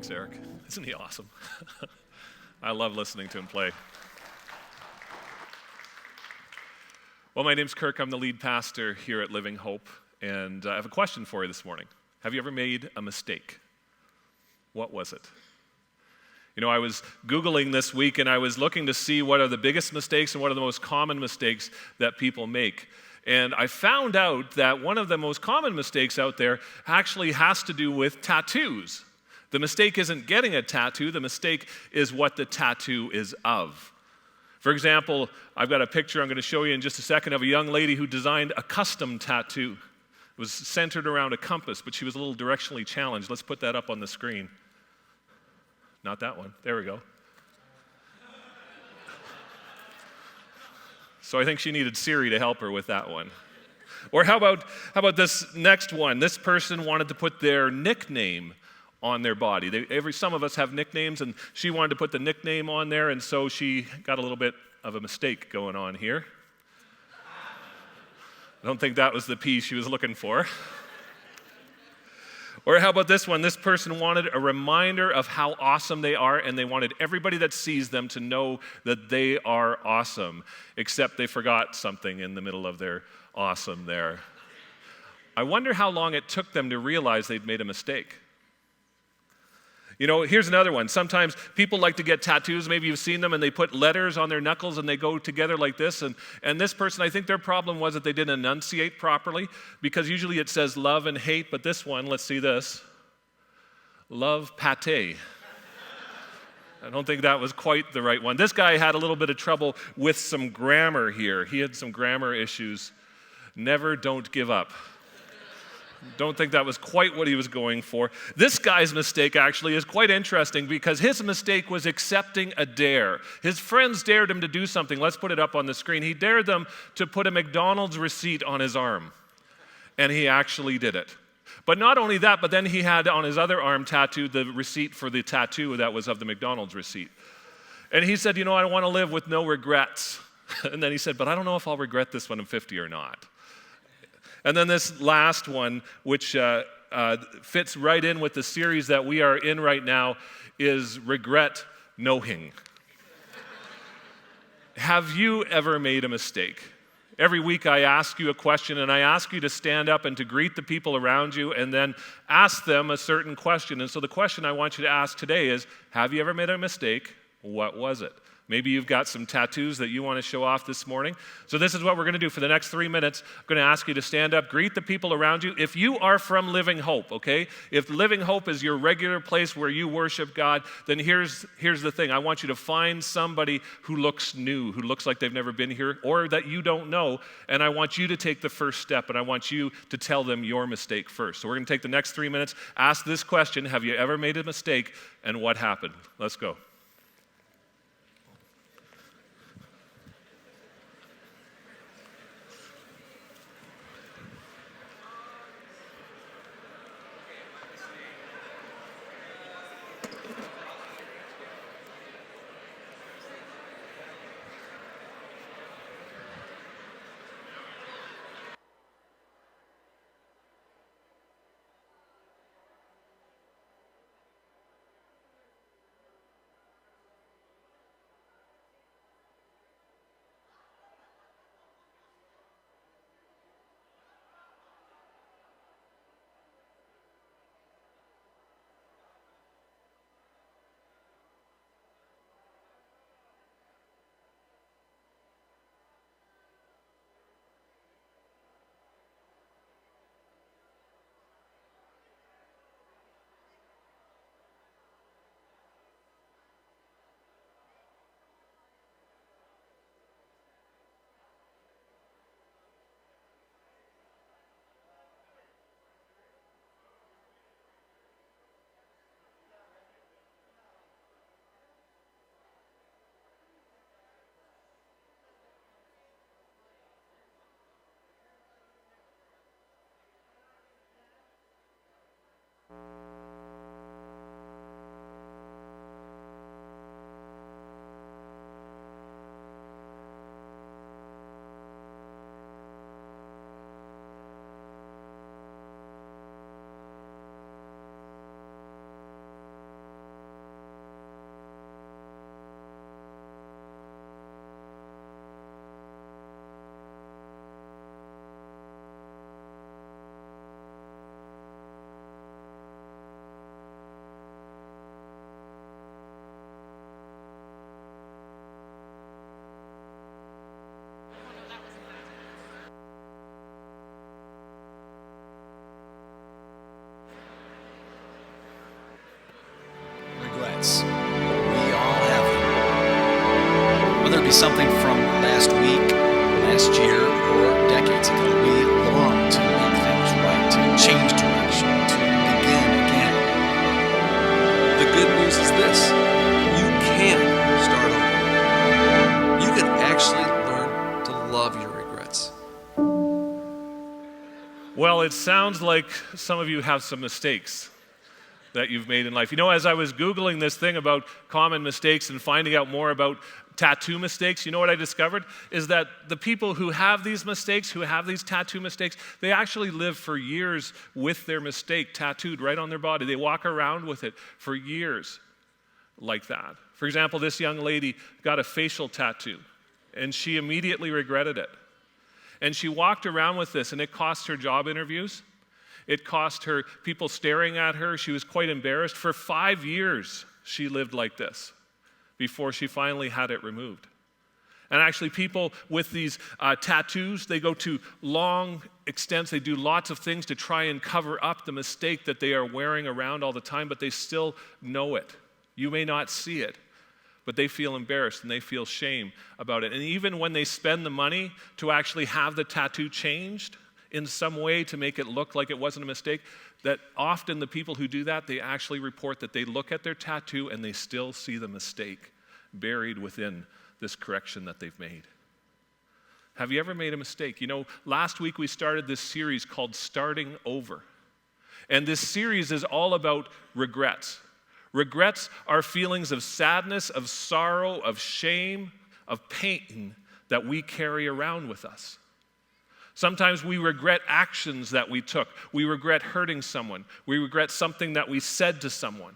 Thanks, Eric. Isn't he awesome? I love listening to him play. Well, my name's Kirk. I'm the lead pastor here at Living Hope, and I have a question for you this morning. Have you ever made a mistake? What was it? You know, I was Googling this week, and I was looking to see what are the biggest mistakes and what are the most common mistakes that people make. And I found out that one of the most common mistakes out there actually has to do with tattoos. The mistake isn't getting a tattoo, the mistake is what the tattoo is of. For example, I've got a picture I'm going to show you in just a second of a young lady who designed a custom tattoo. It was centered around a compass, but she was a little directionally challenged. Let's put that up on the screen. Not that one. There we go. So I think she needed Siri to help her with that one. Or how about this next one? This person wanted to put their nickname on their body. Some of us have nicknames, and she wanted to put the nickname on there, and so she got a little bit of a mistake going on here. I don't think that was the P she was looking for. Or how about this one? This person wanted a reminder of how awesome they are, and they wanted everybody that sees them to know that they are awesome, except they forgot something in the middle of their awesome there. I wonder how long it took them to realize they'd made a mistake. You know, here's another one. Sometimes people like to get tattoos. Maybe you've seen them, and they put letters on their knuckles, and they go together like this. And this person, I think their problem was that they didn't enunciate properly, because usually it says love and hate, but this one, let's see this, love pate. I don't think that was quite the right one. This guy had a little bit of trouble with some grammar here. He had some grammar issues. Never, don't give up. Don't think that was quite what he was going for. This guy's mistake actually is quite interesting because his mistake was accepting a dare. His friends dared him to do something. Let's put it up on the screen. He dared them to put a McDonald's receipt on his arm, and he actually did it. But not only that, but then he had on his other arm tattooed the receipt for the tattoo that was of the McDonald's receipt. And he said, you know, I want to live with no regrets. And then he said, but I don't know if I'll regret this when I'm 50 or not. And then this last one, which fits right in with the series that we are in right now, is regret knowing. Have you ever made a mistake? Every week I ask you a question, and I ask you to stand up and to greet the people around you and then ask them a certain question. And so the question I want you to ask today is, have you ever made a mistake? What was it? Maybe you've got some tattoos that you want to show off this morning. So this is what we're going to do for the next 3 minutes. I'm going to ask you to stand up, greet the people around you. If you are from Living Hope, okay? If Living Hope is your regular place where you worship God, then here's the thing. I want you to find somebody who looks new, who looks like they've never been here, or that you don't know, and I want you to take the first step, and I want you to tell them your mistake first. So we're going to take the next 3 minutes, ask this question, have you ever made a mistake, and what happened? Let's go. regrets. We all have them. Whether it be something from last week, last year, or decades ago, we long to make things right, to change direction, to begin again. The good news is this: you can start over. You can actually learn to love your regrets. Well, it sounds like some of you have some mistakes that you've made in life. You know, as I was Googling this thing about common mistakes and finding out more about tattoo mistakes, you know what I discovered? Is that the people who have these mistakes, who have these tattoo mistakes, they actually live for years with their mistake tattooed right on their body. They walk around with it for years like that. For example, this young lady got a facial tattoo, and she immediately regretted it. And she walked around with this, and it cost her job interviews. It cost her people staring at her. She was quite embarrassed. For 5 years, she lived like this before she finally had it removed. And actually, people with these tattoos, they go to long extents. They do lots of things to try and cover up the mistake that they are wearing around all the time, but they still know it. You may not see it, but they feel embarrassed and they feel shame about it. And even when they spend the money to actually have the tattoo changed in some way to make it look like it wasn't a mistake, that often the people who do that, they actually report that they look at their tattoo and they still see the mistake buried within this correction that they've made. Have you ever made a mistake? You know, last week we started this series called Starting Over. And this series is all about regrets. Regrets are feelings of sadness, of sorrow, of shame, of pain that we carry around with us. Sometimes we regret actions that we took. We regret hurting someone. We regret something that we said to someone.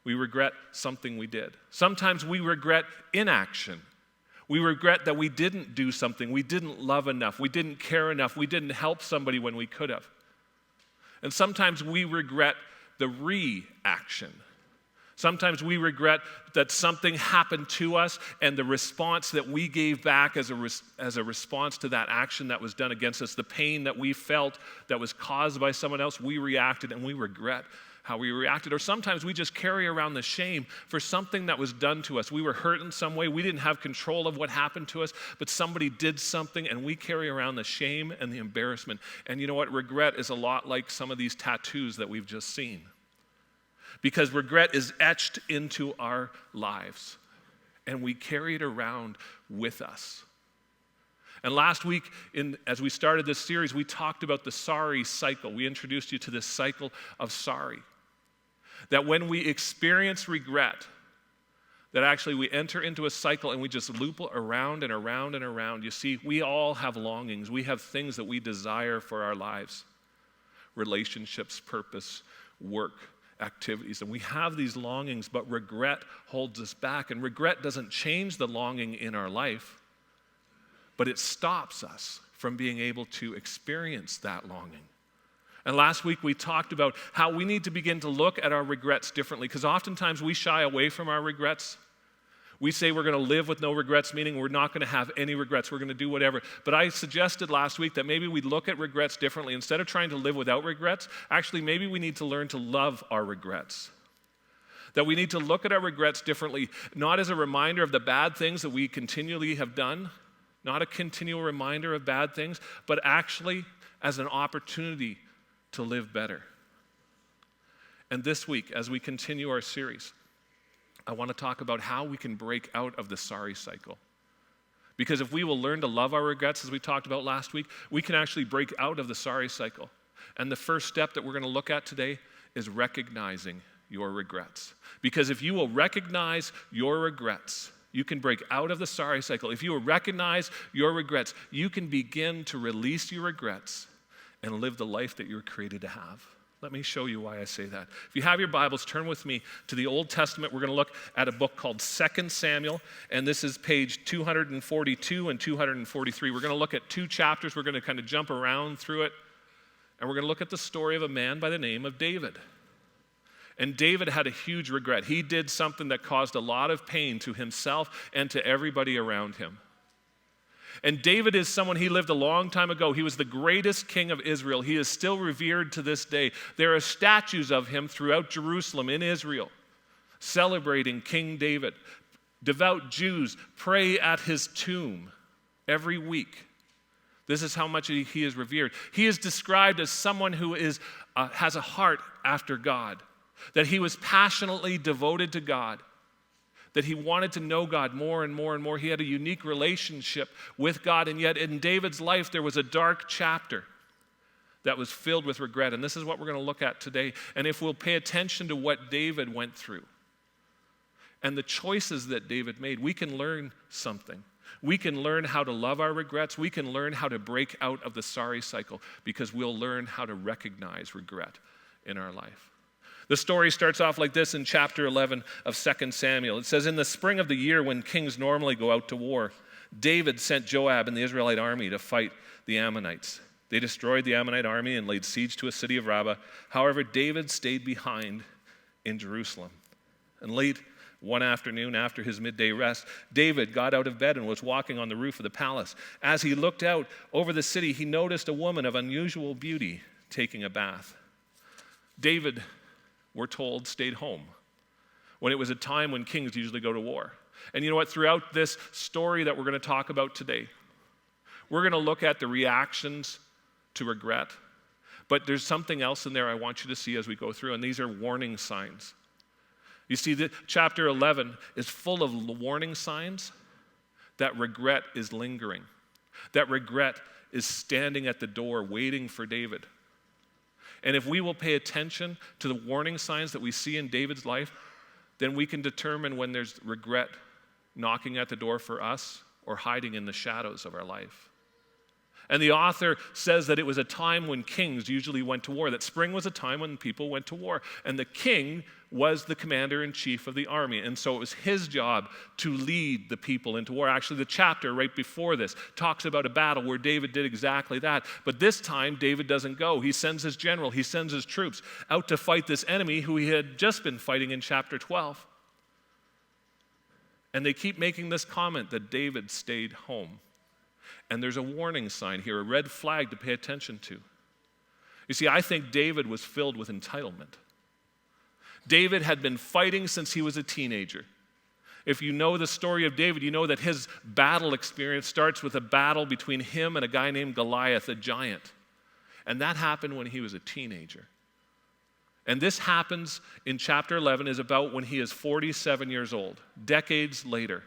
We regret something we did. Sometimes we regret inaction. We regret that we didn't do something. We didn't love enough. We didn't care enough. We didn't help somebody when we could have. And sometimes we regret the reaction. Sometimes we regret that something happened to us and the response that we gave back as a response to that action that was done against us, the pain that we felt that was caused by someone else, we reacted and we regret how we reacted. Or sometimes we just carry around the shame for something that was done to us. We were hurt in some way. We didn't have control of what happened to us, but somebody did something and we carry around the shame and the embarrassment. And you know what? Regret is a lot like some of these tattoos that we've just seen. Because regret is etched into our lives, and we carry it around with us. And last week, as we started this series, we talked about the sorry cycle. We introduced you to this cycle of sorry. That when we experience regret, that actually we enter into a cycle and we just loop around and around and around. You see, we all have longings. We have things that we desire for our lives. Relationships, purpose, work, activities, and we have these longings, but regret holds us back. And regret doesn't change the longing in our life, but it stops us from being able to experience that longing. And last week we talked about how we need to begin to look at our regrets differently, because oftentimes we shy away from our regrets. We say we're going to live with no regrets, meaning we're not going to have any regrets. We're going to do whatever. But I suggested last week that maybe we'd look at regrets differently. Instead of trying to live without regrets, actually maybe we need to learn to love our regrets. That we need to look at our regrets differently, not as a reminder of the bad things that we continually have done, not a continual reminder of bad things, but actually as an opportunity to live better. And this week, as we continue our series, I want to talk about how we can break out of the sorry cycle. Because if we will learn to love our regrets, as we talked about last week, we can actually break out of the sorry cycle. And the first step that we're going to look at today is recognizing your regrets. Because if you will recognize your regrets, you can break out of the sorry cycle. If you will recognize your regrets, you can begin to release your regrets and live the life that you were created to have. Let me show you why I say that. If you have your Bibles, turn with me to the Old Testament. We're going to look at a book called 2 Samuel, and this is page 242 and 243. We're going to look at 2 chapters. We're going to kind of jump around through it, and we're going to look at the story of a man by the name of David. And David had a huge regret. He did something that caused a lot of pain to himself and to everybody around him. And David is someone, he lived a long time ago. He was the greatest king of Israel. He is still revered to this day. There are statues of him throughout Jerusalem in Israel. celebrating King David. Devout Jews pray at his tomb every week. This is how much he is revered. He is described as someone who has a heart after God, that he was passionately devoted to God, that he wanted to know God more and more and more. He had a unique relationship with God, and yet in David's life there was a dark chapter that was filled with regret, and this is what we're going to look at today. And if we'll pay attention to what David went through and the choices that David made, we can learn something. We can learn how to love our regrets. We can learn how to break out of the sorry cycle because we'll learn how to recognize regret in our life. The story starts off like this in chapter 11 of 2 Samuel. It says, in the spring of the year when kings normally go out to war, David sent Joab and the Israelite army to fight the Ammonites. They destroyed the Ammonite army and laid siege to a city of Rabbah. However, David stayed behind in Jerusalem. And late one afternoon, after his midday rest, David got out of bed and was walking on the roof of the palace. As he looked out over the city, he noticed a woman of unusual beauty taking a bath. David, we're told, stayed home when it was a time when kings usually go to war. And you know what? Throughout this story that we're going to talk about today, we're going to look at the reactions to regret. But there's something else in there I want you to see as we go through, and these are warning signs. You see, chapter 11 is full of warning signs that regret is lingering, that regret is standing at the door waiting for David. And if we will pay attention to the warning signs that we see in David's life, then we can determine when there's regret knocking at the door for us or hiding in the shadows of our life. And the author says that it was a time when kings usually went to war, that spring was a time when people went to war. And the king was the commander-in-chief of the army. And so it was his job to lead the people into war. Actually, the chapter right before this talks about a battle where David did exactly that. But this time, David doesn't go. He sends his general, he sends his troops out to fight this enemy who he had just been fighting in chapter 12. And they keep making this comment that David stayed home. And there's a warning sign here, a red flag to pay attention to. You see, I think David was filled with entitlement. David had been fighting since he was a teenager. If you know the story of David, you know that his battle experience starts with a battle between him and a guy named Goliath, a giant. And that happened when he was a teenager. And this happens in chapter 11, is about when he is 47 years old, decades later.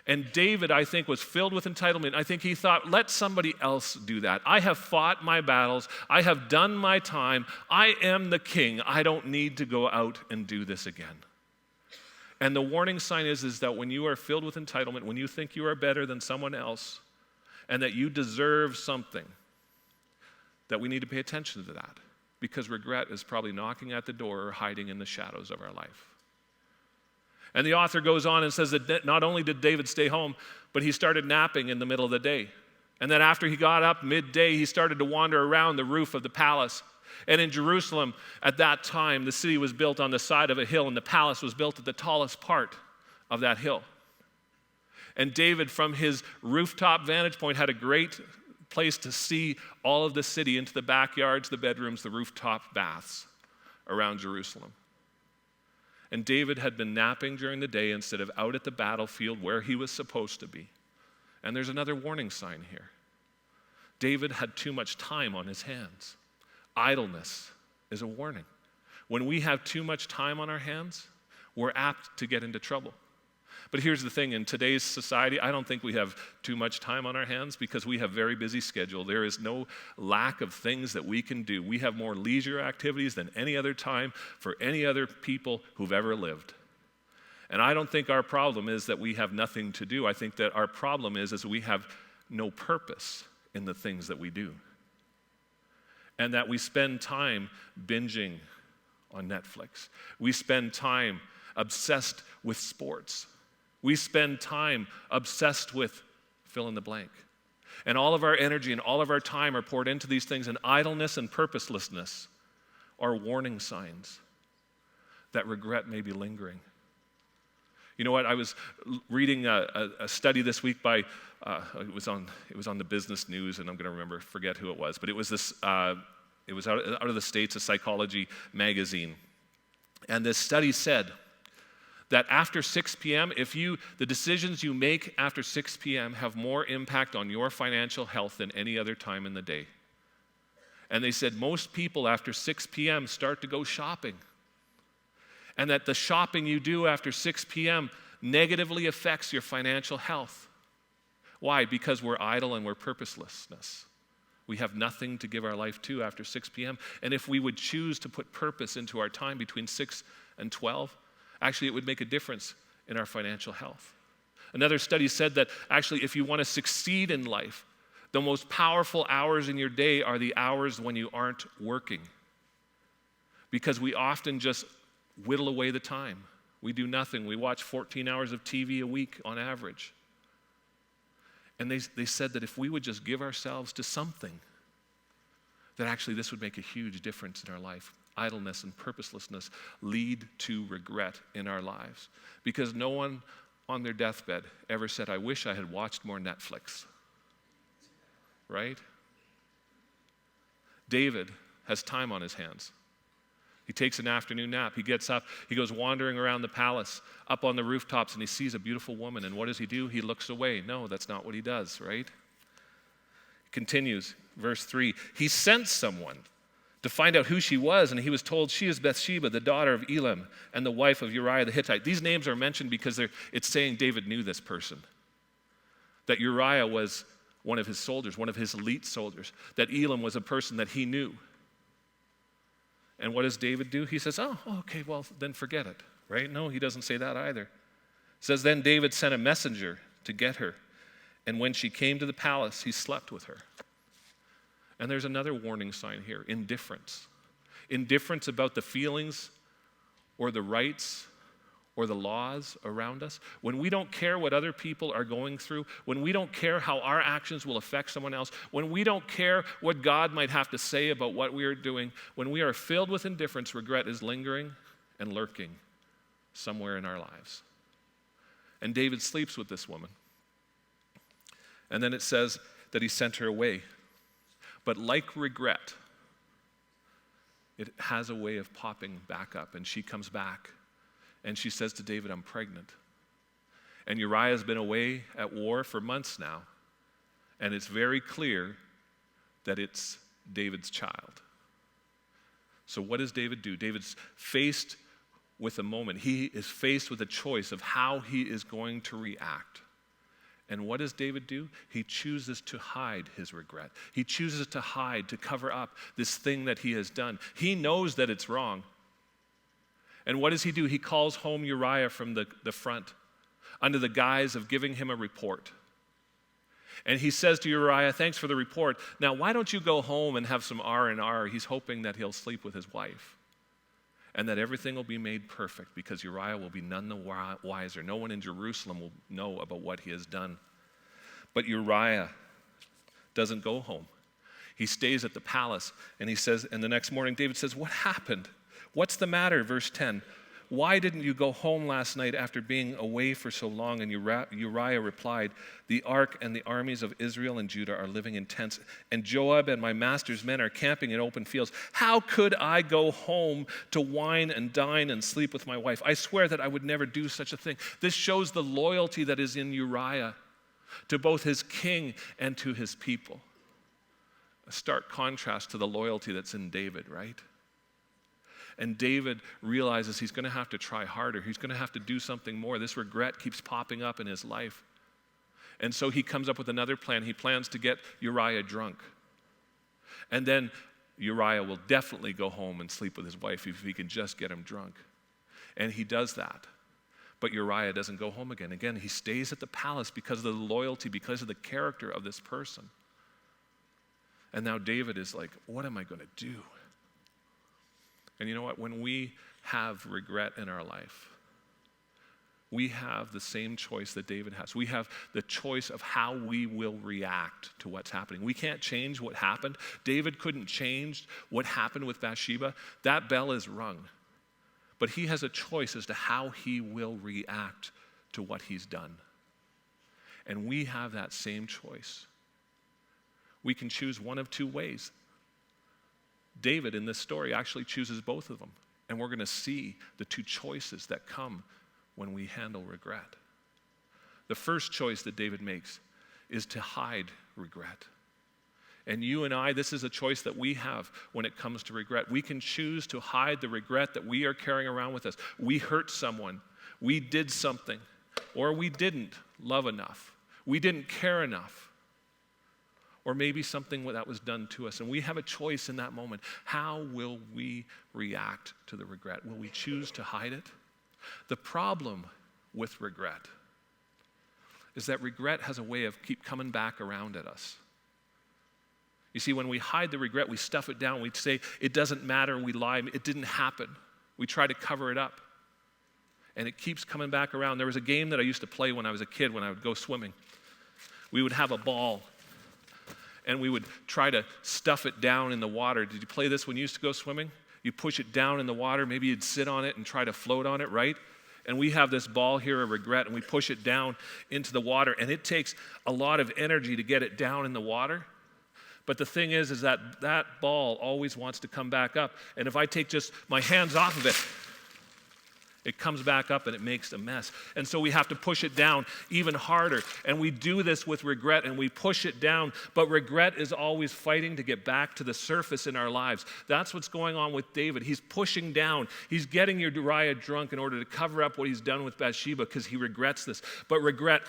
And David, I think, was filled with entitlement. I think he thought, let somebody else do that. I have fought my battles. I have done my time. I am the king. I don't need to go out and do this again. And the warning sign is that when you are filled with entitlement, when you think you are better than someone else, and that you deserve something, that we need to pay attention to that. Because regret is probably knocking at the door or hiding in the shadows of our life. And the author goes on and says that not only did David stay home, but he started napping in the middle of the day. And then after he got up midday, he started to wander around the roof of the palace. And in Jerusalem, at that time, the city was built on the side of a hill, and the palace was built at the tallest part of that hill. And David, from his rooftop vantage point, had a great place to see all of the city into the backyards, the bedrooms, the rooftop baths around Jerusalem. And David had been napping during the day instead of out at the battlefield where he was supposed to be. And there's another warning sign here. David had too much time on his hands. Idleness is a warning. When we have too much time on our hands, we're apt to get into trouble. But here's the thing, in today's society, I don't think we have too much time on our hands because we have a very busy schedule. There is no lack of things that we can do. We have more leisure activities than any other time for any other people who've ever lived. And I don't think our problem is that we have nothing to do. I think that our problem is we have no purpose in the things that we do. And that we spend time binging on Netflix. We spend time obsessed with sports. We spend time obsessed with fill in the blank. And all of our energy and all of our time are poured into these things, and idleness and purposelessness are warning signs that regret may be lingering. You know what? I was reading a study this week by, it was on the business news, and I'm going to forget who it was, but it was this, it was out of the States, a psychology magazine. And this study said that after 6 p.m., the decisions you make after 6 p.m. have more impact on your financial health than any other time in the day. And they said most people after 6 p.m. start to go shopping. And that the shopping you do after 6 p.m. negatively affects your financial health. Why? Because we're idle and we're purposelessness. We have nothing to give our life to after 6 p.m. And if we would choose to put purpose into our time between 6 and 12, actually it would make a difference in our financial health. Another study said that actually if you want to succeed in life, the most powerful hours in your day are the hours when you aren't working. Because we often just whittle away the time. We do nothing. We watch 14 hours of TV a week on average. And they said that if we would just give ourselves to something, that actually this would make a huge difference in our life. Idleness and purposelessness lead to regret in our lives. Because no one on their deathbed ever said, I wish I had watched more Netflix. Right? David has time on his hands. He takes an afternoon nap. He gets up. He goes wandering around the palace, up on the rooftops, and he sees a beautiful woman. And what does he do? He looks away. No, that's not what he does, right? He continues, verse 3. He sent someone to find out who she was, and he was told, she is Bathsheba, the daughter of Elam, and the wife of Uriah the Hittite. These names are mentioned because it's saying David knew this person. That Uriah was one of his soldiers, one of his elite soldiers. That Elam was a person that he knew. And what does David do? He says, oh, okay, well, then forget it, right? No, he doesn't say that either. It says, then David sent a messenger to get her, and when she came to the palace, he slept with her. And there's another warning sign here, indifference. Indifference about the feelings or the rights or the laws around us. When we don't care what other people are going through, when we don't care how our actions will affect someone else, when we don't care what God might have to say about what we are doing, when we are filled with indifference, regret is lingering and lurking somewhere in our lives. And David sleeps with this woman. And then it says that he sent her away. But like regret, it has a way of popping back up, and she comes back, and she says to David, I'm pregnant. And Uriah has been away at war for months now, and it's very clear that it's David's child. So what does David do? David's faced with a moment. He is faced with a choice of how he is going to react. And what does David do? He chooses to hide his regret. He chooses to hide, to cover up this thing that he has done. He knows that it's wrong. And what does he do? He calls home Uriah from the front under the guise of giving him a report. And he says to Uriah, thanks for the report. Now, why don't you go home and have some R&R? He's hoping that he'll sleep with his wife and that everything will be made perfect because Uriah will be none the wiser. No one in Jerusalem will know about what he has done. But Uriah doesn't go home. He stays at the palace, and he says, and the next morning David says, what happened? What's the matter? Verse 10. Why didn't you go home last night after being away for so long? And Uriah replied, the ark and the armies of Israel and Judah are living in tents, and Joab and my master's men are camping in open fields. How could I go home to wine and dine and sleep with my wife? I swear that I would never do such a thing. This shows the loyalty that is in Uriah to both his king and to his people. A stark contrast to the loyalty that's in David, right? And David realizes he's going to have to try harder. He's going to have to do something more. This regret keeps popping up in his life. And so he comes up with another plan. He plans to get Uriah drunk. And then Uriah will definitely go home and sleep with his wife if he can just get him drunk. And he does that. But Uriah doesn't go home again. Again, he stays at the palace because of the loyalty, because of the character of this person. And now David is like, what am I going to do? And you know what? When we have regret in our life, we have the same choice that David has. We have the choice of how we will react to what's happening. We can't change what happened. David couldn't change what happened with Bathsheba. That bell is rung. But he has a choice as to how he will react to what he's done. And we have that same choice. We can choose one of two ways. David in this story actually chooses both of them. And we're going to see the two choices that come when we handle regret. The first choice that David makes is to hide regret. And you and I, this is a choice that we have when it comes to regret. We can choose to hide the regret that we are carrying around with us. We hurt someone. We did something. Or we didn't love enough. We didn't care enough. Or maybe something that was done to us. And we have a choice in that moment. How will we react to the regret? Will we choose to hide it? The problem with regret is that regret has a way of keep coming back around at us. You see, when we hide the regret, we stuff it down. We say, it doesn't matter, we lie, it didn't happen. We try to cover it up. And it keeps coming back around. There was a game that I used to play when I was a kid, when I would go swimming. We would have a ball, and we would try to stuff it down in the water. Did you play this when you used to go swimming? You push it down in the water, maybe you'd sit on it and try to float on it, right? And we have this ball here of regret, and we push it down into the water, and it takes a lot of energy to get it down in the water. But the thing is that that ball always wants to come back up. And if I take just my hands off of it, it comes back up and it makes a mess. And so we have to push it down even harder. And we do this with regret, and we push it down. But regret is always fighting to get back to the surface in our lives. That's what's going on with David. He's pushing down. He's getting Uriah drunk in order to cover up what he's done with Bathsheba because he regrets this. But regret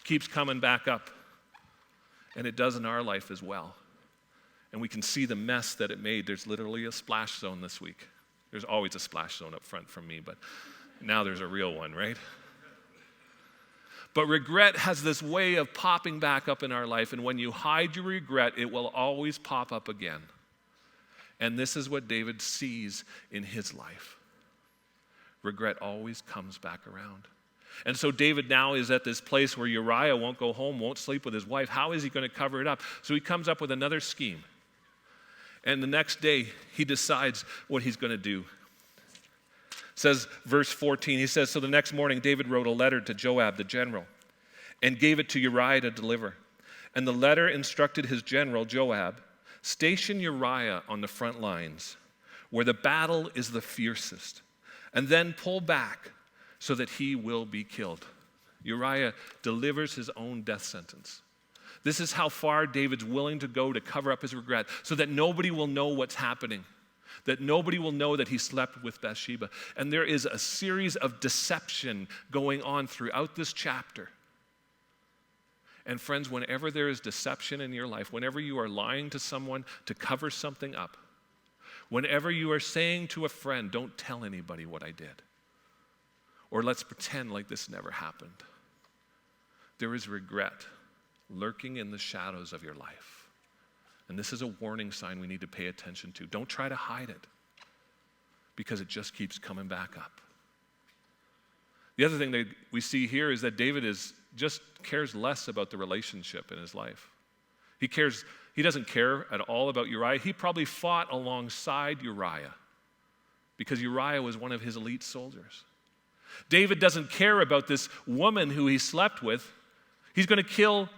keeps coming back up. And it does in our life as well. And we can see the mess that it made. There's literally a splash zone this week. There's always a splash zone up front from me, but now there's a real one, right? But regret has this way of popping back up in our life, and when you hide your regret, it will always pop up again. And this is what David sees in his life. Regret always comes back around. And so David now is at this place where Uriah won't go home, won't sleep with his wife. How is he going to cover it up? So he comes up with another scheme. And the next day, he decides what he's going to do. It says, verse 14, he says, so the next morning, David wrote a letter to Joab, the general, and gave it to Uriah to deliver. And the letter instructed his general, Joab, station Uriah on the front lines, where the battle is the fiercest, and then pull back so that he will be killed. Uriah delivers his own death sentence. This is how far David's willing to go to cover up his regret, so that nobody will know what's happening, that nobody will know that he slept with Bathsheba. And there is a series of deception going on throughout this chapter. And friends, whenever there is deception in your life, whenever you are lying to someone to cover something up, whenever you are saying to a friend, don't tell anybody what I did, or let's pretend like this never happened, there is regret lurking in the shadows of your life. And this is a warning sign we need to pay attention to. Don't try to hide it, because it just keeps coming back up. The other thing that we see here is that David just cares less about the relationship in his life. He doesn't care at all about Uriah. He probably fought alongside Uriah because Uriah was one of his elite soldiers. David doesn't care about this woman who he slept with. He's going to kill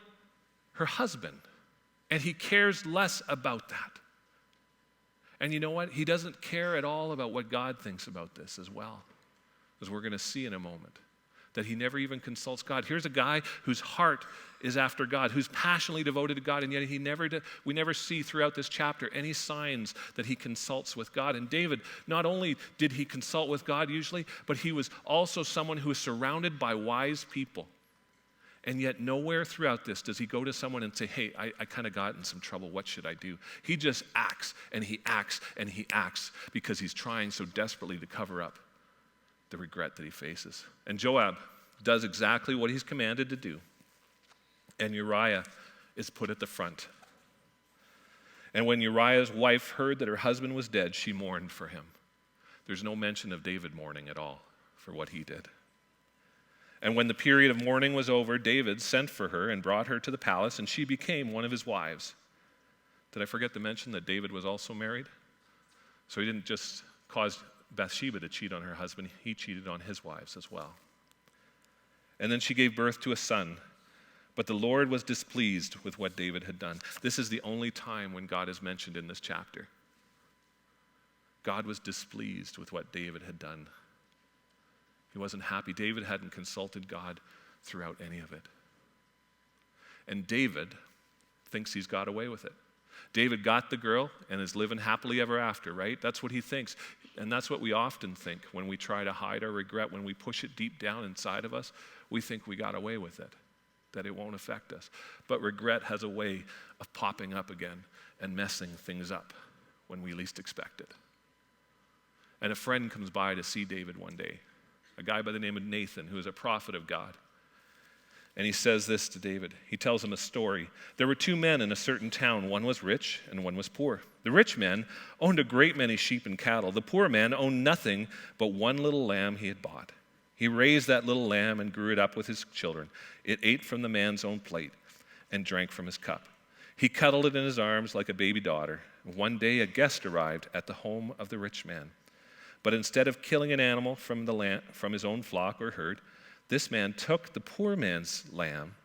her husband, and he cares less about that. And you know what? He doesn't care at all about what God thinks about this as well, as we're going to see in a moment, that he never even consults God. Here's a guy whose heart is after God, who's passionately devoted to God, and yet we never see throughout this chapter any signs that he consults with God. And David, not only did he consult with God usually, but he was also someone who was surrounded by wise people. And yet nowhere throughout this does he go to someone and say, hey, I kind of got in some trouble. What should I do? He just acts, and he acts, and he acts because he's trying so desperately to cover up the regret that he faces. And Joab does exactly what he's commanded to do. And Uriah is put at the front. And when Uriah's wife heard that her husband was dead, she mourned for him. There's no mention of David mourning at all for what he did. And when the period of mourning was over, David sent for her and brought her to the palace, and she became one of his wives. Did I forget to mention that David was also married? So he didn't just cause Bathsheba to cheat on her husband, he cheated on his wives as well. And then she gave birth to a son, but the Lord was displeased with what David had done. This is the only time when God is mentioned in this chapter. God was displeased with what David had done. He wasn't happy. David hadn't consulted God throughout any of it. And David thinks he's got away with it. David got the girl and is living happily ever after, right? That's what he thinks. And that's what we often think when we try to hide our regret, when we push it deep down inside of us. We think we got away with it, that it won't affect us. But regret has a way of popping up again and messing things up when we least expect it. And a friend comes by to see David one day, a guy by the name of Nathan, who is a prophet of God. And he says this to David. He tells him a story. There were two men in a certain town. One was rich and one was poor. The rich man owned a great many sheep and cattle. The poor man owned nothing but one little lamb he had bought. He raised that little lamb and grew it up with his children. It ate from the man's own plate and drank from his cup. He cuddled it in his arms like a baby daughter. One day a guest arrived at the home of the rich man. But instead of killing an animal from his own flock or herd, this man took the poor man's lamb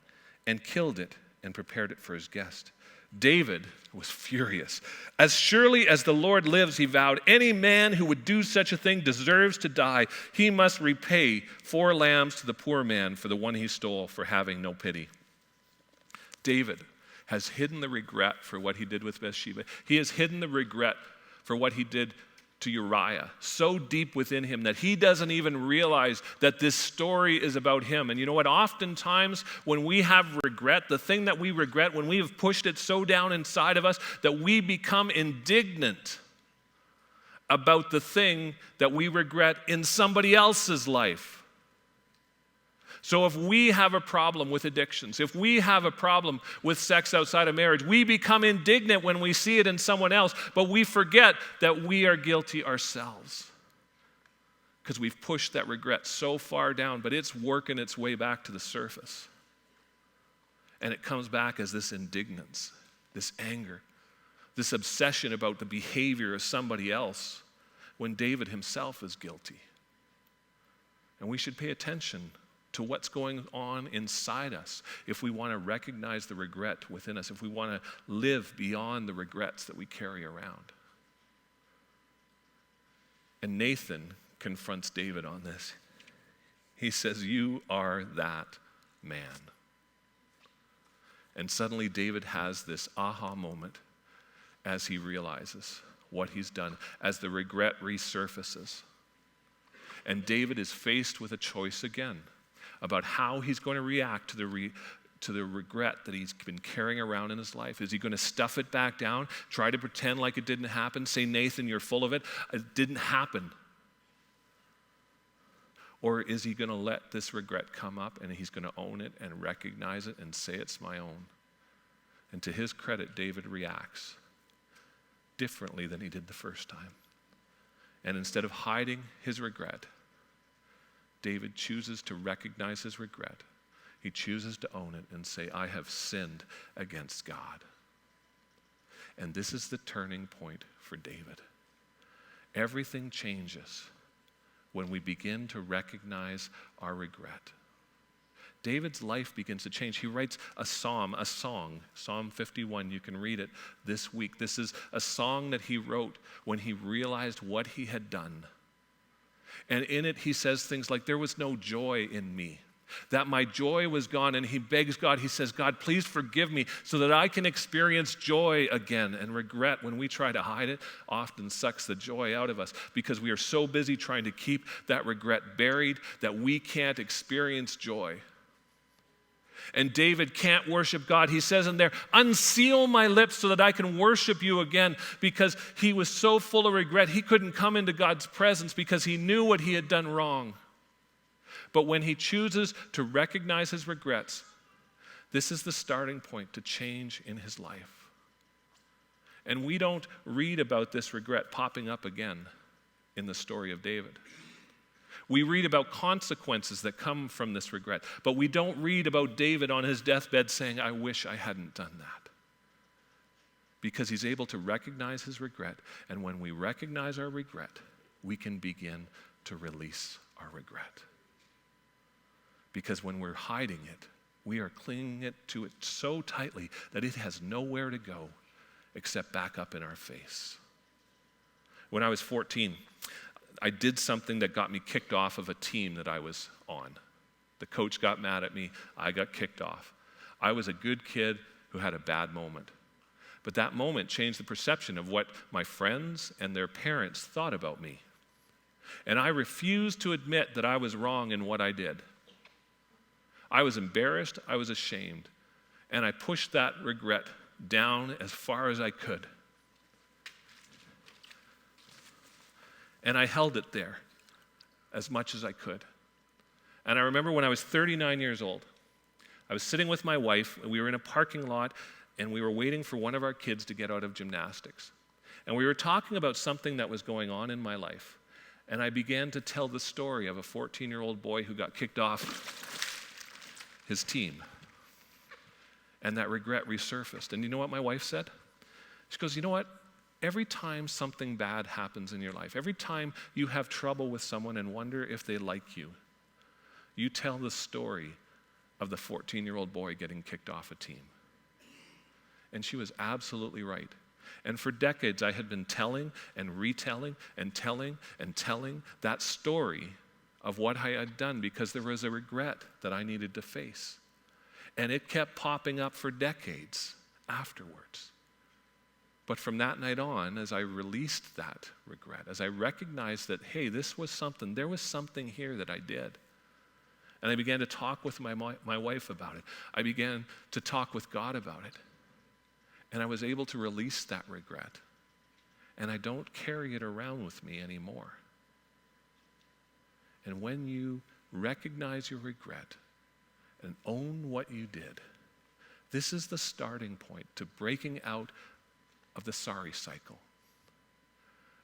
and killed it and prepared it for his guest. David was furious. As surely as the Lord lives, he vowed, any man who would do such a thing deserves to die. He must repay 4 lambs to the poor man for the one he stole, for having no pity. David has hidden the regret for what he did with Bathsheba. He has hidden the regret for what he did to Uriah so deep within him that he doesn't even realize that this story is about him. And you know what? Oftentimes when we have regret, the thing that we regret, when we have pushed it so down inside of us that we become indignant about the thing that we regret in somebody else's life. So if we have a problem with addictions, if we have a problem with sex outside of marriage, we become indignant when we see it in someone else, but we forget that we are guilty ourselves because we've pushed that regret so far down, but it's working its way back to the surface. And it comes back as this indignance, this anger, this obsession about the behavior of somebody else when David himself is guilty. And we should pay attention to what's going on inside us if we want to recognize the regret within us, if we want to live beyond the regrets that we carry around. And Nathan confronts David on this. He says, you are that man. And suddenly David has this aha moment as he realizes what he's done, as the regret resurfaces. And David is faced with a choice again about how he's going to react to the regret that he's been carrying around in his life. Is he going to stuff it back down, try to pretend like it didn't happen, say, Nathan, you're full of it, it didn't happen? Or is he going to let this regret come up and he's going to own it and recognize it and say it's my own? And to his credit, David reacts differently than he did the first time. And instead of hiding his regret, David chooses to recognize his regret. He chooses to own it and say, I have sinned against God. And this is the turning point for David. Everything changes when we begin to recognize our regret. David's life begins to change. He writes a song, Psalm 51. You can read it this week. This is a song that he wrote when he realized what he had done. And in it, he says things like, there was no joy in me, that my joy was gone. And he begs God, he says, God, please forgive me so that I can experience joy again. And regret, when we try to hide it, often sucks the joy out of us because we are so busy trying to keep that regret buried that we can't experience joy. And David can't worship God. He says in there, unseal my lips so that I can worship you again, because he was so full of regret, he couldn't come into God's presence because he knew what he had done wrong. But when he chooses to recognize his regrets, this is the starting point to change in his life. And we don't read about this regret popping up again in the story of David. We read about consequences that come from this regret, but we don't read about David on his deathbed saying, I wish I hadn't done that. Because he's able to recognize his regret, and when we recognize our regret, we can begin to release our regret. Because when we're hiding it, we are clinging to it so tightly that it has nowhere to go except back up in our face. When I was 14, I did something that got me kicked off of a team that I was on. The coach got mad at me. I got kicked off. I was a good kid who had a bad moment. But that moment changed the perception of what my friends and their parents thought about me. And I refused to admit that I was wrong in what I did. I was embarrassed. I was ashamed. And I pushed that regret down as far as I could. And I held it there as much as I could. And I remember when I was 39 years old, I was sitting with my wife, and we were in a parking lot, and we were waiting for one of our kids to get out of gymnastics. And we were talking about something that was going on in my life. And I began to tell the story of a 14-year-old boy who got kicked off his team. And that regret resurfaced. And you know what my wife said? She goes, you know what? Every time something bad happens in your life, every time you have trouble with someone and wonder if they like you, you tell the story of the 14-year-old boy getting kicked off a team. And she was absolutely right. And for decades, I had been telling and retelling and telling and telling that story of what I had done because there was a regret that I needed to face. And it kept popping up for decades afterwards. But from that night on, as I released that regret, as I recognized that, hey, there was something here that I did. And I began to talk with my wife about it. I began to talk with God about it. And I was able to release that regret. And I don't carry it around with me anymore. And when you recognize your regret and own what you did, this is the starting point to breaking out of the sorry cycle,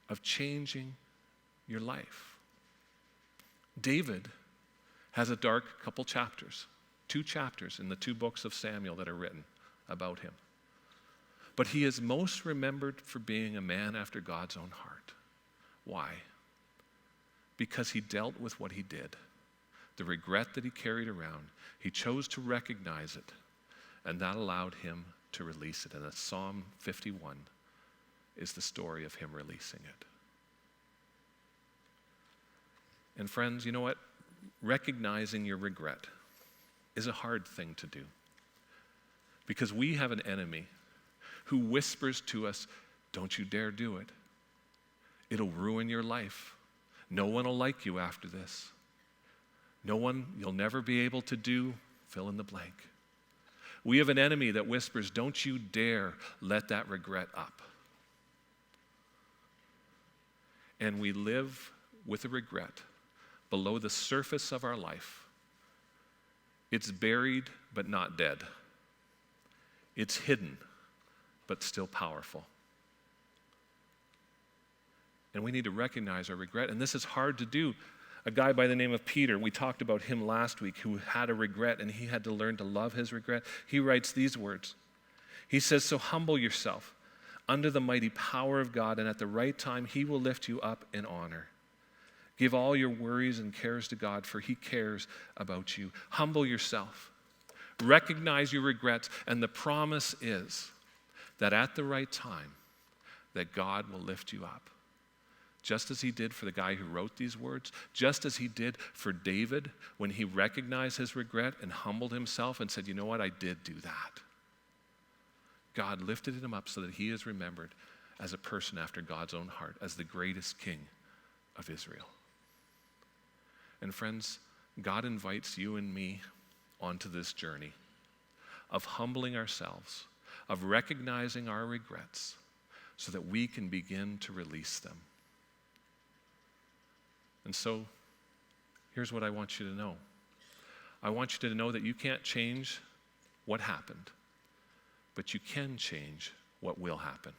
of changing your life. David has a dark couple chapters, 2 chapters in the 2 books of Samuel that are written about him. But he is most remembered for being a man after God's own heart. Why? Because he dealt with what he did, the regret that he carried around. He chose to recognize it, and that allowed him to release it. And Psalm 51 is the story of him releasing it. And friends, you know what? Recognizing your regret is a hard thing to do. Because we have an enemy who whispers to us, don't you dare do it. It'll ruin your life. No one will like you after this. You'll never be able to do, fill in the blank. We have an enemy that whispers, don't you dare let that regret up. And we live with a regret below the surface of our life. It's buried but not dead. It's hidden but still powerful. And we need to recognize our regret. And this is hard to do. A guy by the name of Peter, we talked about him last week, who had a regret and he had to learn to love his regret. He writes these words. He says, so humble yourself under the mighty power of God, and at the right time he will lift you up in honor. Give all your worries and cares to God, for he cares about you. Humble yourself. Recognize your regrets, and the promise is that at the right time, that God will lift you up. Just as he did for the guy who wrote these words, just as he did for David when he recognized his regret and humbled himself and said, you know what, I did do that. God lifted him up so that he is remembered as a person after God's own heart, as the greatest king of Israel. And friends, God invites you and me onto this journey of humbling ourselves, of recognizing our regrets so that we can begin to release them. And so, here's what I want you to know. I want you to know that you can't change what happened, but you can change what will happen.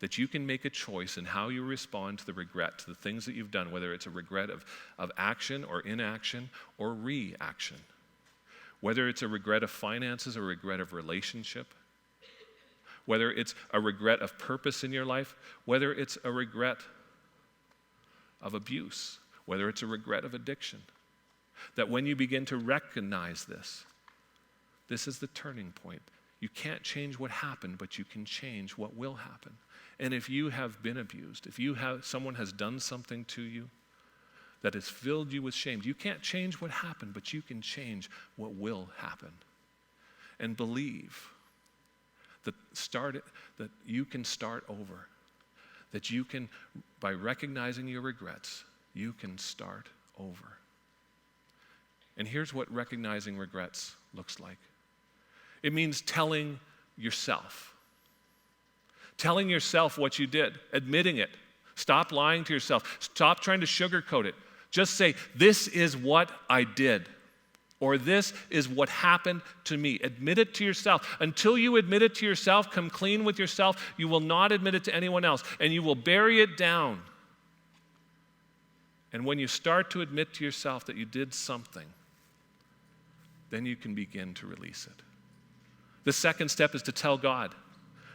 That you can make a choice in how you respond to the regret, to the things that you've done, whether it's a regret of action or inaction or reaction. Whether it's a regret of finances or a regret of relationship. Whether it's a regret of purpose in your life. Whether it's a regret of abuse. Whether it's a regret of addiction. That when you begin to recognize this is the turning point. You can't change what happened, but you can change what will happen. And if you have been abused, if someone has done something to you that has filled you with shame, you can't change what happened, but you can change what will happen. And believe that you can start over, that you can, by recognizing your regrets, you can start over. And here's what recognizing regrets looks like. It means telling yourself what you did, admitting it. Stop lying to yourself. Stop trying to sugarcoat it. Just say, this is what I did, or this is what happened to me. Admit it to yourself. Until you admit it to yourself, come clean with yourself, you will not admit it to anyone else, and you will bury it down. And when you start to admit to yourself that you did something, then you can begin to release it. The second step is to tell God.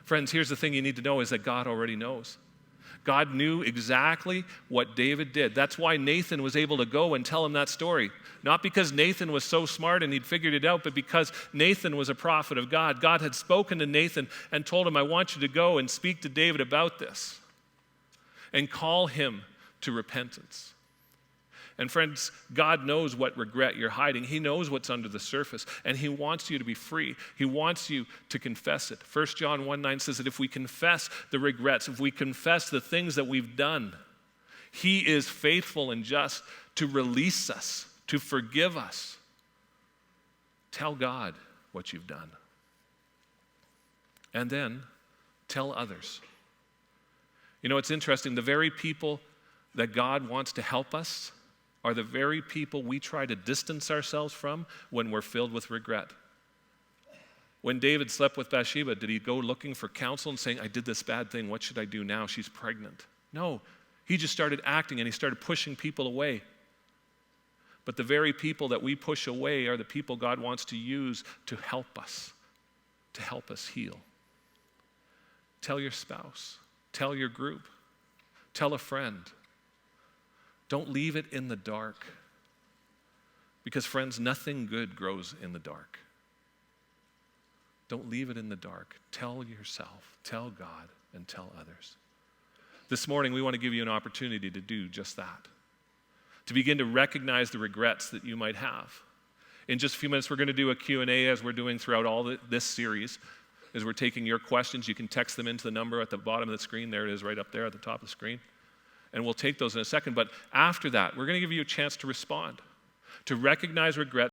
Friends, here's the thing you need to know is that God already knows. God knew exactly what David did. That's why Nathan was able to go and tell him that story. Not because Nathan was so smart and he'd figured it out, but because Nathan was a prophet of God. God had spoken to Nathan and told him, I want you to go and speak to David about this and call him to repentance. And friends, God knows what regret you're hiding. He knows what's under the surface, and he wants you to be free. He wants you to confess it. 1 John 1:9 says that if we confess the regrets, if we confess the things that we've done, he is faithful and just to release us, to forgive us. Tell God what you've done. And then tell others. You know, it's interesting. The very people that God wants to help us are the very people we try to distance ourselves from when we're filled with regret. When David slept with Bathsheba, did he go looking for counsel and saying, I did this bad thing, what should I do now? She's pregnant. No, he just started acting and he started pushing people away. But the very people that we push away are the people God wants to use to help us heal. Tell your spouse, tell your group, tell a friend. Don't leave it in the dark. Because, friends, nothing good grows in the dark. Don't leave it in the dark. Tell yourself, tell God, and tell others. This morning, we want to give you an opportunity to do just that. To begin to recognize the regrets that you might have. In just a few minutes, we're going to do a Q&A as we're doing throughout all this series. As we're taking your questions, you can text them into the number at the bottom of the screen. There it is right up there at the top of the screen. And we'll take those in a second. But after that, we're going to give you a chance to respond, to recognize regret.